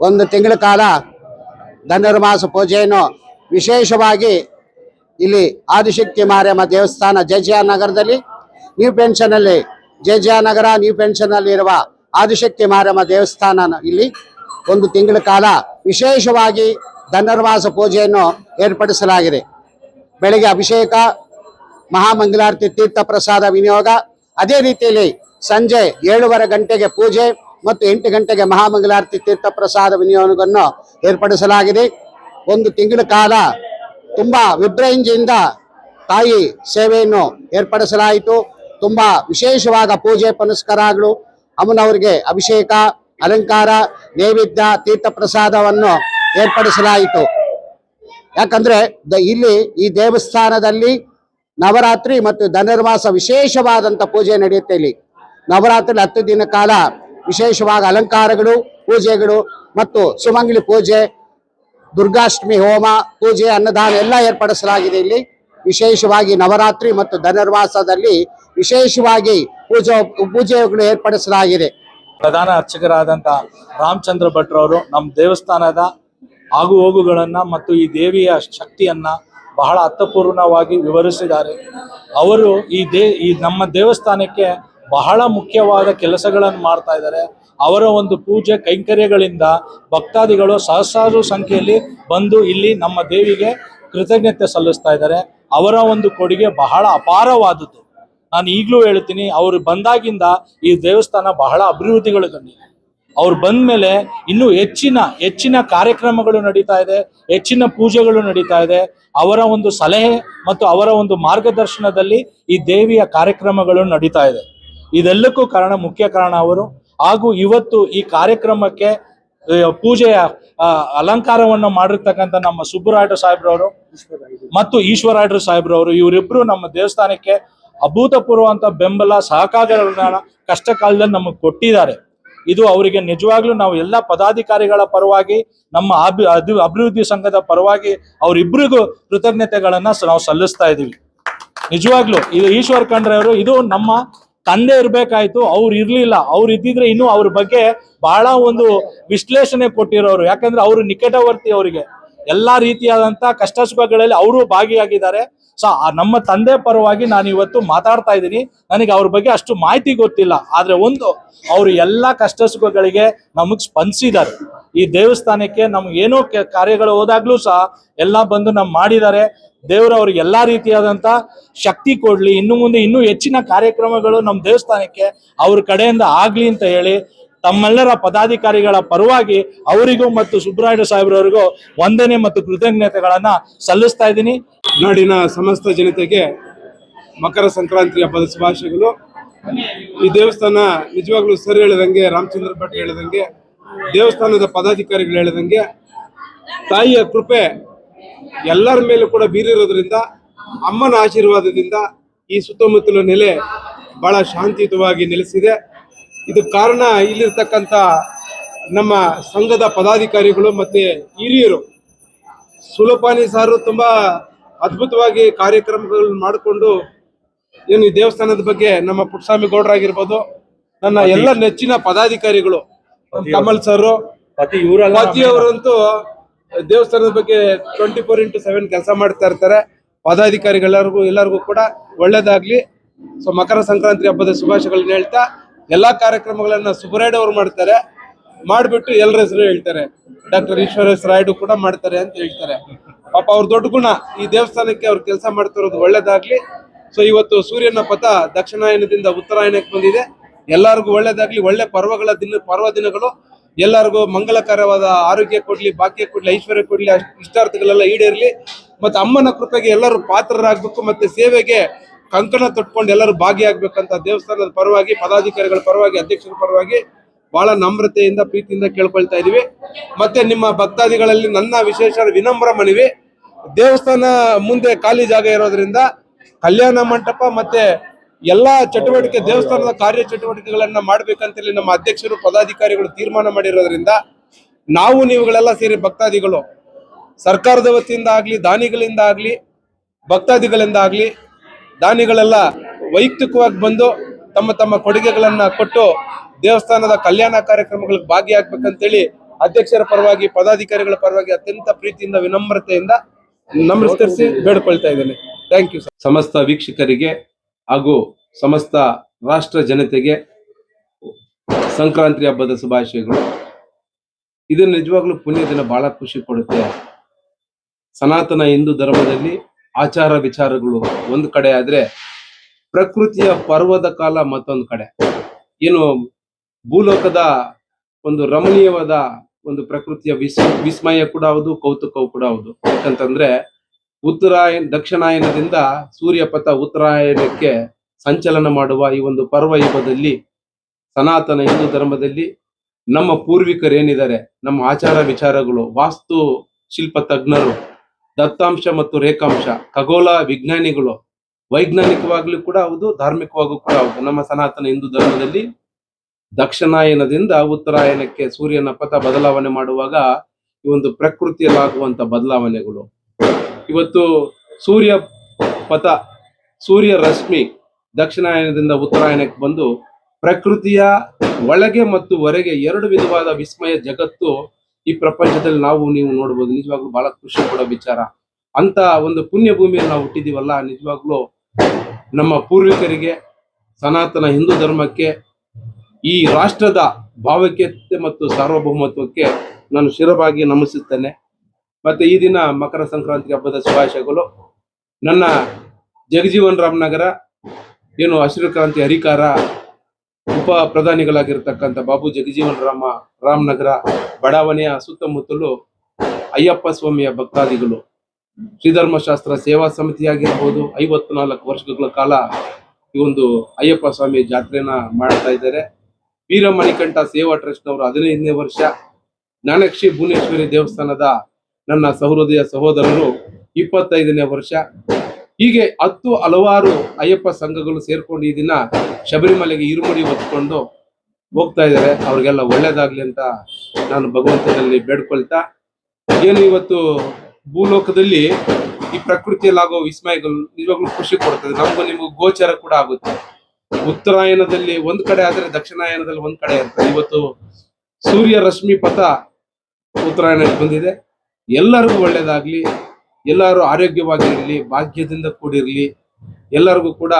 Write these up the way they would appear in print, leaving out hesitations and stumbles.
ಒಂದು ತಿಂಗಳ ಕಾಲ ಧನುರ್ಮಾಸ ಪೂಜೆಯನ್ನು ವಿಶೇಷವಾಗಿ ಇಲ್ಲಿ ಆದಿಶಕ್ತಿ ಮಾರಿಯಮ್ಮ ದೇವಸ್ಥಾನ ಜೆ.ಜೆ.ಆರ್. ನಗರದಲ್ಲಿ ನ್ಯೂ ಪೆನ್ಷನಲ್ಲಿ ಜೆ.ಜೆ.ಆರ್. ನಗರ ನ್ಯೂ ಪೆನ್ಷನ್ನಲ್ಲಿ ಇರುವ ಆದಿಶಕ್ತಿ ಮಾರಿಯಮ್ಮ ದೇವಸ್ಥಾನ ಇಲ್ಲಿ ಒಂದು ತಿಂಗಳ ಕಾಲ ವಿಶೇಷವಾಗಿ ಧನುರ್ಮಾಸ ಪೂಜೆಯನ್ನು ಏರ್ಪಡಿಸಲಾಗಿದೆ. ಬೆಳಗ್ಗೆ ಅಭಿಷೇಕ, ಮಹಾಮಂಗಳಾರತಿ, ತೀರ್ಥ ಪ್ರಸಾದ ವಿನಿಯೋಗ, ಅದೇ ರೀತಿಯಲ್ಲಿ ಸಂಜೆ 7:15 ಗಂಟೆಗೆ ಪೂಜೆ ಮತ್ತು 8 ಗಂಟೆಗೆ ಮಹಾಮಂಗಳಾರತಿ ತೀರ್ಥ ಪ್ರಸಾದ ವಿನಿಯೋಗವನ್ನು ಏರ್ಪಡಿಸಲಾಗಿದೆ. ಒಂದು ತಿಂಗಳ ಕಾಲ ತುಂಬ ವಿಜೃಂಭಣೆಯಿಂದ ತಾಯಿ ಸೇವೆಯನ್ನು ಏರ್ಪಡಿಸಲಾಯಿತು. ತುಂಬ ವಿಶೇಷವಾದ ಪೂಜೆ ಪುನಸ್ಕಾರಗಳು, ಅಮ್ಮನವರಿಗೆ ಅಭಿಷೇಕ, ಅಲಂಕಾರ, ನೈವೇದ್ಯ, ತೀರ್ಥ ಪ್ರಸಾದವನ್ನು ಏರ್ಪಡಿಸಲಾಯಿತು. ಯಾಕಂದ್ರೆ ಇಲ್ಲಿ ಈ ದೇವಸ್ಥಾನದಲ್ಲಿ ನವರಾತ್ರಿ ಮತ್ತು ಧನುರ್ಮಾಸ ವಿಶೇಷವಾದಂಥ ಪೂಜೆ ನಡೆಯುತ್ತೆ. ಇಲ್ಲಿ ನವರಾತ್ರಿ 10 ದಿನ ಕಾಲ ವಿಶೇಷವಾದ ಅಲಂಕಾರಗಳು, ಪೂಜೆಗಳು ಮತ್ತು ಸುಮಂಗಲಿ ಪೂಜೆ, ದುರ್ಗಾಷ್ಟಮಿ ಹೋಮ, ಪೂಜೆ, ಅನ್ನದಾನ ಎಲ್ಲ ಏರ್ಪಡಿಸಲಾಗಿದೆ. ಇಲ್ಲಿ ವಿಶೇಷವಾಗಿ ನವರಾತ್ರಿ ಮತ್ತು ಧನುರ್ಮಾಸದಲ್ಲಿ ವಿಶೇಷವಾಗಿ ಪೂಜೆಗಳು ಏರ್ಪಡಿಸಲಾಗಿದೆ. ಪ್ರಧಾನ ಅರ್ಚಕರಾದಂಥ ರಾಮಚಂದ್ರ ಭಟ್ರವರು ನಮ್ಮ ದೇವಸ್ಥಾನದ ಆಗು ಹೋಗುಗಳನ್ನು ಮತ್ತು ಈ ದೇವಿಯ ಶಕ್ತಿಯನ್ನ ಬಹಳ ಅರ್ಥಪೂರ್ಣವಾಗಿ ವಿವರಿಸಿದ್ದಾರೆ. ಅವರು ಈ ನಮ್ಮ ದೇವಸ್ಥಾನಕ್ಕೆ ಬಹಳ ಮುಖ್ಯವಾದ ಕೆಲಸಗಳನ್ನು ಮಾಡ್ತಾ ಇದ್ದಾರೆ. ಅವರ ಒಂದು ಪೂಜೆ ಕೈಂಕರ್ಯಗಳಿಂದ ಭಕ್ತಾದಿಗಳು ಸಹಸ್ರಾರು ಸಂಖ್ಯೆಯಲ್ಲಿ ಬಂದು ಇಲ್ಲಿ ನಮ್ಮ ದೇವಿಗೆ ಕೃತಜ್ಞತೆ ಸಲ್ಲಿಸ್ತಾ ಇದ್ದಾರೆ. ಅವರ ಒಂದು ಕೊಡುಗೆ ಬಹಳ ಅಪಾರವಾದದ್ದು. ನಾನು ಈಗಲೂ ಹೇಳ್ತೀನಿ, ಅವರು ಬಂದಾಗಿಂದ ಈ ದೇವಸ್ಥಾನ ಬಹಳ ಅಭಿವೃದ್ಧಿಗಳು ಕಂಡಿದೆ. ಅವ್ರು ಬಂದ ಮೇಲೆ ಇನ್ನೂ ಹೆಚ್ಚಿನ ಕಾರ್ಯಕ್ರಮಗಳು ನಡೀತಾ ಇದೆ, ಹೆಚ್ಚಿನ ಪೂಜೆಗಳು ನಡೀತಾ ಇದೆ. ಅವರ ಒಂದು ಸಲಹೆ ಮತ್ತು ಅವರ ಒಂದು ಮಾರ್ಗದರ್ಶನದಲ್ಲಿ ಈ ದೇವಿಯ ಕಾರ್ಯಕ್ರಮಗಳು ನಡೀತಾ ಇದೆ. ಇದೆಲ್ಲಕ್ಕೂ ಮುಖ್ಯ ಕಾರಣ ಅವರು. ಹಾಗೂ ಇವತ್ತು ಈ ಕಾರ್ಯಕ್ರಮಕ್ಕೆ ಪೂಜೆಯ ಅಲಂಕಾರವನ್ನು ಮಾಡಿರ್ತಕ್ಕಂಥ ನಮ್ಮ ಸುಬ್ಬರಾಯರು ಸಾಹೇಬ್ರವರು ಮತ್ತು ಈಶ್ವರಾಯರು ಸಾಹೇಬ್ರವರು, ಇವರಿಬ್ರು ನಮ್ಮ ದೇವಸ್ಥಾನಕ್ಕೆ ಅಭೂತಪೂರ್ವ ಅಂತ ಬೆಂಬಲ, ಸಹಕಾರಗಳನ್ನ ಕಷ್ಟ ಕಾಲದಲ್ಲಿ ನಮಗೆ ಕೊಟ್ಟಿದ್ದಾರೆ. ಇದು ಅವರಿಗೆ ನಿಜವಾಗ್ಲೂ ನಾವು ಎಲ್ಲ ಪದಾಧಿಕಾರಿಗಳ ಪರವಾಗಿ, ನಮ್ಮ ಅಭಿವೃದ್ಧಿ ಸಂಘದ ಪರವಾಗಿ ಅವರಿಬ್ಬರಿಗೂ ಕೃತಜ್ಞತೆಗಳನ್ನ ನಾವು ಸಲ್ಲಿಸ್ತಾ ಇದ್ದೀವಿ. ನಿಜವಾಗ್ಲೂ ಇದು ಈಶ್ವರ್ ಖಂಡ್ರೆ ಅವರು, ಇದು ನಮ್ಮ ತಂದೆ ಇರ್ಬೇಕಾಯ್ತು, ಅವ್ರು ಇರ್ಲಿಲ್ಲ. ಅವ್ರು ಇದ್ದಿದ್ರೆ ಇನ್ನೂ ಅವ್ರ ಬಗ್ಗೆ ಬಹಳ ಒಂದು ವಿಶ್ಲೇಷಣೆ ಕೊಟ್ಟಿರೋರು. ಯಾಕಂದ್ರೆ ಅವರು ನಿಕಟವರ್ತಿ, ಅವರಿಗೆ ಎಲ್ಲಾ ರೀತಿಯಾದಂತ ಕಷ್ಟ ಸುಖಗಳಲ್ಲಿ ಅವರು ಭಾಗಿಯಾಗಿದ್ದಾರೆ. ಸೊ ನಮ್ಮ ತಂದೆ ಪರವಾಗಿ ನಾನು ಇವತ್ತು ಮಾತಾಡ್ತಾ ಇದ್ದೀನಿ. ನನಗೆ ಅವ್ರ ಬಗ್ಗೆ ಅಷ್ಟು ಮಾಹಿತಿ ಗೊತ್ತಿಲ್ಲ, ಆದ್ರೆ ಅವರು ಎಲ್ಲ ಕಷ್ಟ ಸುಖಗಳಿಗೆ ನಮಗ್ ಸ್ಪಂದಿಸಿದ್ದಾರೆ. ಈ ದೇವಸ್ಥಾನಕ್ಕೆ ನಮ್ಗೆ ಏನೋ ಕಾರ್ಯಗಳು ಹೋದಾಗ್ಲೂ ಸಹ ಎಲ್ಲ ಬಂದು ಮಾಡಿದ್ದಾರೆ. ದೇವರು ಅವ್ರಿಗೆ ಎಲ್ಲಾ ರೀತಿಯಾದಂತ ಶಕ್ತಿ ಕೊಡ್ಲಿ, ಇನ್ನು ಮುಂದೆ ಇನ್ನೂ ಹೆಚ್ಚಿನ ಕಾರ್ಯಕ್ರಮಗಳು ನಮ್ಮ ದೇವಸ್ಥಾನಕ್ಕೆ ಅವ್ರ ಕಡೆಯಿಂದ ಆಗ್ಲಿ ಅಂತ ಹೇಳಿ ತಮ್ಮೆಲ್ಲರ ಪದಾಧಿಕಾರಿಗಳ ಪರವಾಗಿ ಅವರಿಗೂ ಮತ್ತು ಸುಬ್ಬರಾಯರು ಸಾಹೇಬ್ರವರಿಗೂ ವಂದನೆ ಮತ್ತು ಕೃತಜ್ಞತೆಗಳನ್ನ ಸಲ್ಲಿಸ್ತಾ ಇದ್ದೀನಿ. ನಾಡಿನ ಸಮಸ್ತ ಜನತೆಗೆ ಮಕರ ಸಂಕ್ರಾಂತಿ ಹಬ್ಬದ ಶುಭಾಶಯಗಳು. ಈ ದೇವಸ್ಥಾನ ನಿಜವಾಗ್ಲೂ ಸರ್ ಹೇಳಿದಂಗೆ, ರಾಮಚಂದ್ರ ಭಟ್ ಹೇಳಿದಂಗೆ, ದೇವಸ್ಥಾನದ ಪದಾಧಿಕಾರಿಗಳು ಹೇಳಿದಂಗೆ, ತಾಯಿಯ ಕೃಪೆ ಎಲ್ಲರ ಮೇಲೂ ಕೂಡ ಬೀರಿರೋದ್ರಿಂದ, ಅಮ್ಮನ ಆಶೀರ್ವಾದದಿಂದ ಈ ಸುತ್ತಮುತ್ತಲ ನೆಲೆ ಬಹಳ ಶಾಂತಿಯುತವಾಗಿ ನೆಲೆಸಿದೆ. ಇದಕ್ಕೆ ಕಾರಣ ಇಲ್ಲಿರ್ತಕ್ಕಂಥ ನಮ್ಮ ಸಂಘದ ಪದಾಧಿಕಾರಿಗಳು ಮತ್ತೆ ಹಿರಿಯರು. ಸುಲಪಾನಿ ಸಾರು ತುಂಬಾ ಅದ್ಭುತವಾಗಿ ಕಾರ್ಯಕ್ರಮಗಳನ್ನು ಮಾಡಿಕೊಂಡು ಏನು ಈ ದೇವಸ್ಥಾನದ ಬಗ್ಗೆ, ನಮ್ಮ ಪುಟ್ಟಸ್ವಾಮಿ ಗೌಡ್ರಾಗಿರ್ಬೋದು, ನನ್ನ ಎಲ್ಲ ನೆಚ್ಚಿನ ಪದಾಧಿಕಾರಿಗಳು ಕಮಲ್ ಸರ್, ಪತಿಯವರಂತೂ ದೇವಸ್ಥಾನದ ಬಗ್ಗೆ 24x7 ಕೆಲಸ ಮಾಡ್ತಾ ಇರ್ತಾರೆ. ಎಲ್ಲರಿಗೂ ಕೂಡ ಒಳ್ಳೇದಾಗ್ಲಿ. ಸೊ ಮಕರ ಸಂಕ್ರಾಂತಿ ಹಬ್ಬದ ಶುಭಾಶಯಗಳನ್ನ ಹೇಳ್ತಾ, ಎಲ್ಲಾ ಕಾರ್ಯಕ್ರಮಗಳನ್ನ ಸುಬ್ಬರಾಯರು ಅವರು ಮಾಡ್ತಾರೆ, ಮಾಡ್ಬಿಟ್ಟು ಎಲ್ಲರ ಹೆಸರು ಹೇಳ್ತಾರೆ. ಡಾಕ್ಟರ್ ಈಶ್ವರೇಶ್ ರಾಯ್ಡು ಕೂಡ ಮಾಡ್ತಾರೆ ಅಂತ ಹೇಳ್ತಾರೆ. ಪಾಪ ಅವ್ರ ದೊಡ್ಡ ಗುಣ, ಈ ದೇವಸ್ಥಾನಕ್ಕೆ ಅವ್ರು ಕೆಲಸ ಮಾಡ್ತಿರೋದು ಒಳ್ಳೇದಾಗ್ಲಿ. ಸೊ ಇವತ್ತು ಸೂರ್ಯನ ಪಥ ದಕ್ಷಿಣಾಯನದಿಂದ ಉತ್ತರಾಯಣಕ್ಕೆ ಬಂದಿದೆ. ಎಲ್ಲರಿಗೂ ಒಳ್ಳೇದಾಗ್ಲಿ. ಒಳ್ಳೆ ಪರ್ವ ದಿನಗಳು ಎಲ್ಲರಿಗೂ ಮಂಗಲಕರವಾದ ಆರೋಗ್ಯ ಕೊಡ್ಲಿ, ಭಾಗ್ಯ ಕೊಡ್ಲಿ, ಐಶ್ವರ್ಯ ಕೊಡ್ಲಿ, ಇಷ್ಟಾರ್ಥಗಳೆಲ್ಲ ಈಡೇರ್ಲಿ. ಮತ್ತೆ ಅಮ್ಮನ ಕೃಪೆಗೆ ಎಲ್ಲರೂ ಪಾತ್ರರಾಗಬೇಕು, ಮತ್ತೆ ಸೇವೆಗೆ ಕಂಕಣ ತೊಟ್ಕೊಂಡು ಎಲ್ಲರೂ ಭಾಗಿಯಾಗಬೇಕಂತ ದೇವಸ್ಥಾನದ ಪರವಾಗಿ, ಪದಾಧಿಕಾರಿಗಳ ಪರವಾಗಿ, ಅಧ್ಯಕ್ಷರ ಪರವಾಗಿ ಬಹಳ ನಮ್ರತೆಯಿಂದ, ಪ್ರೀತಿಯಿಂದ ಕೇಳ್ಕೊಳ್ತಾ ಇದೀವಿ. ಮತ್ತೆ ನಿಮ್ಮ ಭಕ್ತಾದಿಗಳಲ್ಲಿ ನನ್ನ ವಿಶೇಷ ವಿನಮ್ರ ಮನವಿ, ದೇವಸ್ಥಾನ ಮುಂದೆ ಖಾಲಿ ಜಾಗ ಇರೋದ್ರಿಂದ ಕಲ್ಯಾಣ ಮಂಟಪ ಮತ್ತೆ ಎಲ್ಲಾ ಚಟುವಟಿಕೆ, ದೇವಸ್ಥಾನದ ಕಾರ್ಯ ಚಟುವಟಿಕೆಗಳನ್ನ ಮಾಡ್ಬೇಕಂತೇಳಿ ನಮ್ಮ ಅಧ್ಯಕ್ಷರು, ಪದಾಧಿಕಾರಿಗಳು ತೀರ್ಮಾನ ಮಾಡಿರೋದ್ರಿಂದ ನೀವುಗಳೆಲ್ಲ ಸೇರಿ ಭಕ್ತಾದಿಗಳು ಸರ್ಕಾರದ ವತಿಯಿಂದ ಆಗ್ಲಿ, ದಾನಿಗಳಿಂದ ಆಗ್ಲಿ, ಭಕ್ತಾದಿಗಳಿಂದ ಆಗ್ಲಿ, ದಾನಿಗಳೆಲ್ಲ ವೈಯಕ್ತಿಕವಾಗಿ ಬಂದು ತಮ್ಮ ಕೊಡುಗೆಗಳನ್ನ ಕೊಟ್ಟು ದೇವಸ್ಥಾನದ ಕಲ್ಯಾಣ ಕಾರ್ಯಕ್ರಮಗಳಿಗೆ ಭಾಗಿಯಾಗಬೇಕಂತೇಳಿ ಅಧ್ಯಕ್ಷರ ಪರವಾಗಿ ಪದಾಧಿಕಾರಿಗಳ ಪರವಾಗಿ ಅತ್ಯಂತ ಪ್ರೀತಿಯಿಂದ ವಿನಮ್ರತೆಯಿಂದ ನಮಸ್ಕರಿಸಿ ಬೇಡ್ಕೊಳ್ತಾ ಇದ್ದೇನೆ. Thank you. ಸಮಸ್ತ ವೀಕ್ಷಕರಿಗೆ ಹಾಗೂ ಸಮಸ್ತ ರಾಷ್ಟ್ರ ಜನತೆಗೆ ಸಂಕ್ರಾಂತಿ ಹಬ್ಬದ ಶುಭಾಶಯಗಳು. ಇದು ನಿಜವಾಗ್ಲೂ ಪುಣ್ಯ ದಿನ, ಬಹಳ ಖುಷಿ ಕೊಡುತ್ತೆ. ಸನಾತನ ಹಿಂದೂ ಧರ್ಮದಲ್ಲಿ ಆಚಾರ ವಿಚಾರಗಳು ಒಂದು ಕಡೆ ಆದ್ರೆ ಪ್ರಕೃತಿಯ ಪರ್ವದ ಕಾಲ ಮತ್ತೊಂದು ಕಡೆ. ಏನು ಭೂಲೋಕದ ಒಂದು ರಮಣೀಯವಾದ ಒಂದು ಪ್ರಕೃತಿಯ ವಿಸ್ಮಯ ಕೂಡ ಹೌದು, ಕೌತುಕವು ಕೂಡ ಹೌದು. ಯಾಕಂತಂದ್ರೆ ದಕ್ಷಿಣಾಯನದಿಂದ ಸೂರ್ಯಪಥ ಉತ್ತರಾಯಣಕ್ಕೆ ಸಂಚಲನ ಮಾಡುವ ಈ ಒಂದು ಪರ್ವ ಯುಗದಲ್ಲಿ ಸನಾತನ ಹಿಂದೂ ಧರ್ಮದಲ್ಲಿ ನಮ್ಮ ಪೂರ್ವಿಕರು ಏನಿದ್ದಾರೆ, ನಮ್ಮ ಆಚಾರ ವಿಚಾರಗಳು, ವಾಸ್ತು ಶಿಲ್ಪ ತಜ್ಞರು, ದತ್ತಾಂಶ ಮತ್ತು ರೇಖಾಂಶ, ಖಗೋಳ ವಿಜ್ಞಾನಿಗಳು, ವೈಜ್ಞಾನಿಕವಾಗ್ಲೂ ಕೂಡ ಹೌದು, ಧಾರ್ಮಿಕವಾಗೂ ಕೂಡ ಹೌದು. ನಮ್ಮ ಸನಾತನ ಹಿಂದೂ ಧರ್ಮದಲ್ಲಿ ದಕ್ಷಿಣಾಯನದಿಂದ ಉತ್ತರಾಯಣಕ್ಕೆ ಸೂರ್ಯನ ಪಥ ಬದಲಾವಣೆ ಮಾಡುವಾಗ ಈ ಒಂದು ಪ್ರಕೃತಿಯಲ್ಲಾಗುವಂತ ಬದಲಾವಣೆಗಳು, ಇವತ್ತು ಸೂರ್ಯ ರಶ್ಮಿ ದಕ್ಷಿಣಾಯನದಿಂದ ಉತ್ತರಾಯಣಕ್ಕೆ ಬಂದು ಪ್ರಕೃತಿಯ ಒಳಗೆ ಮತ್ತು ಹೊರಗೆ ಎರಡು ವಿಧವಾದ ವಿಸ್ಮಯ ಜಗತ್ತು ಈ ಪ್ರಪಂಚದಲ್ಲಿ ನೀವು ನೋಡ್ಬೋದು. ನಿಜವಾಗ್ಲೂ ಬಹಳ ಖುಷಿ ಕೊಡೋ ವಿಚಾರ. ಅಂತ ಒಂದು ಪುಣ್ಯ ಭೂಮಿಯಲ್ಲಿ ನಾವು ಹುಟ್ಟಿದೀವಲ್ಲ, ನಿಜವಾಗ್ಲೂ ನಮ್ಮ ಪೂರ್ವಿಕರಿಗೆ, ಸನಾತನ ಹಿಂದೂ ಧರ್ಮಕ್ಕೆ, ಈ ರಾಷ್ಟ್ರದ ಭಾವೈಕ್ಯತೆ ಮತ್ತು ಸಾರ್ವಭೌಮತ್ವಕ್ಕೆ ನಾನು ಶಿರವಾಗಿ ನಮಿಸುತ್ತೇನೆ. ಮತ್ತೆ ಈ ದಿನ ಮಕರ ಸಂಕ್ರಾಂತಿ ಹಬ್ಬದ ಶುಭಾಶಯಗಳು. ನನ್ನ ಜಗಜೀವನ್ ರಾಮ್ ನಗರ ಏನು ಹಸಿರು ಕ್ರಾಂತಿ ಹರಿಕಾರ ಉಪ ಪ್ರಧಾನಿಗಳಾಗಿರ್ತಕ್ಕಂಥ ಬಾಬು ಜಗಜೀವನ್ ರಾಮ್ ನಗರ ಬಡಾವಣೆಯ ಸುತ್ತಮುತ್ತಲು ಅಯ್ಯಪ್ಪ ಸ್ವಾಮಿಯ ಭಕ್ತಾದಿಗಳು, ಶ್ರೀಧರ್ಮಶಾಸ್ತ್ರ ಸೇವಾ ಸಮಿತಿಯಾಗಿರ್ಬೋದು, 54 ವರ್ಷಗಳ ಕಾಲ ಈ ಒಂದು ಅಯ್ಯಪ್ಪ ಸ್ವಾಮಿ ಜಾತ್ರೆನ ಮಾಡ್ತಾ ಇದ್ದಾರೆ. ವೀರಮಣಿಕಂಠ ಸೇವಾ ಟ್ರಸ್ಟ್ನವರು 15ನೇ ವರ್ಷ, ಜ್ಞಾನಕ್ಷಿ ಭುವನೇಶ್ವರಿ ದೇವಸ್ಥಾನದ ನನ್ನ ಸಹೃದಯ ಸಹೋದರರು 25ನೇ ವರ್ಷ. ಹೀಗೆ ಹಲವಾರು ಅಯ್ಯಪ್ಪ ಸಂಘಗಳು ಸೇರ್ಕೊಂಡು ಈ ದಿನ ಶಬರಿಮಲೆಗೆ ಇರುಮುಡಿ ಹೊತ್ಕೊಂಡು ಹೋಗ್ತಾ ಇದ್ದಾರೆ. ಅವ್ರಿಗೆಲ್ಲ ಒಳ್ಳೇದಾಗ್ಲಿ ಅಂತ ನಾನು ಭಗವಂತನಲ್ಲಿ ಬೇಡ್ಕೊಳ್ತಾ, ಏನು ಇವತ್ತು ಭೂಲೋಕದಲ್ಲಿ ಈ ಪ್ರಕೃತಿಯಲ್ಲಾಗೋ ವಿಸ್ಮಯಗಳು ನಿಜವಾಗ್ಲೂ ಖುಷಿ ಕೊಡ್ತದೆ. ನಿಮಗೂ ಗೋಚರ ಕೂಡ ಆಗುತ್ತೆ. ಉತ್ತರಾಯಣದಲ್ಲಿ ಒಂದ್ ಕಡೆ ಆದ್ರೆ ದಕ್ಷಿಣಾಯನದಲ್ಲಿ ಒಂದ್ ಕಡೆ ಇರ್ತದೆ. ಇವತ್ತು ಸೂರ್ಯ ರಶ್ಮಿ ಪಥ ಉತ್ತರಾಯಣಕ್ಕೆ ಬಂದಿದೆ. ಎಲ್ಲರಿಗೂ ಒಳ್ಳೇದಾಗ್ಲಿ, ಎಲ್ಲರೂ ಆರೋಗ್ಯವಾಗಿರಲಿ, ಭಾಗ್ಯದಿಂದ ಕೂಡಿರ್ಲಿ, ಎಲ್ಲರಿಗೂ ಕೂಡ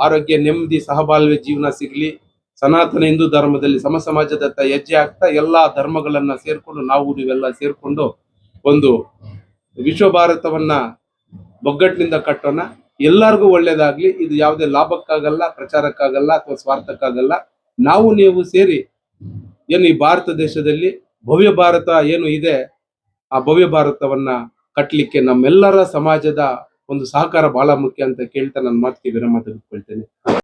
ಆರೋಗ್ಯ, ನೆಮ್ಮದಿ, ಸಹಬಾಳ್ವೆ ಜೀವನ ಸಿಗ್ಲಿ. ಸನಾತನ ಹಿಂದೂ ಧರ್ಮದಲ್ಲಿ ಸಮಾಜದತ್ತ ಹೆಜ್ಜೆ ಆಗ್ತಾ ಎಲ್ಲಾ ಧರ್ಮಗಳನ್ನ ಸೇರ್ಕೊಂಡು ನೀವೆಲ್ಲ ಸೇರ್ಕೊಂಡು ಒಂದು ವಿಶ್ವ ಭಾರತವನ್ನ ಒಗ್ಗಟ್ಟಿನಿಂದ ಕಟ್ಟೋಣ. ಎಲ್ಲರಿಗೂ ಒಳ್ಳೇದಾಗ್ಲಿ. ಇದು ಯಾವುದೇ ಲಾಭಕ್ಕಾಗಲ್ಲ, ಪ್ರಚಾರಕ್ಕಾಗಲ್ಲ ಅಥವಾ ಸ್ವಾರ್ಥಕ್ಕಾಗಲ್ಲ. ನೀವು ಸೇರಿ ಏನು ಈ ಭಾರತ ದೇಶದಲ್ಲಿ ಭವ್ಯ ಭಾರತ ಏನು ಇದೆ, ಆ ಭವ್ಯ ಭಾರತವನ್ನ ಕಟ್ಟಲಿಕ್ಕೆ ನಮ್ಮೆಲ್ಲರ ಸಮಾಜದ ಒಂದು ಸಹಕಾರ ಬಹಳ ಮುಖ್ಯ ಅಂತ ಕೇಳ್ತಾ ನನ್ನ ಮಾತಿಗೆ ವಿರಾಮ ತೆಗೆದುಕೊಳ್ತೇನೆ.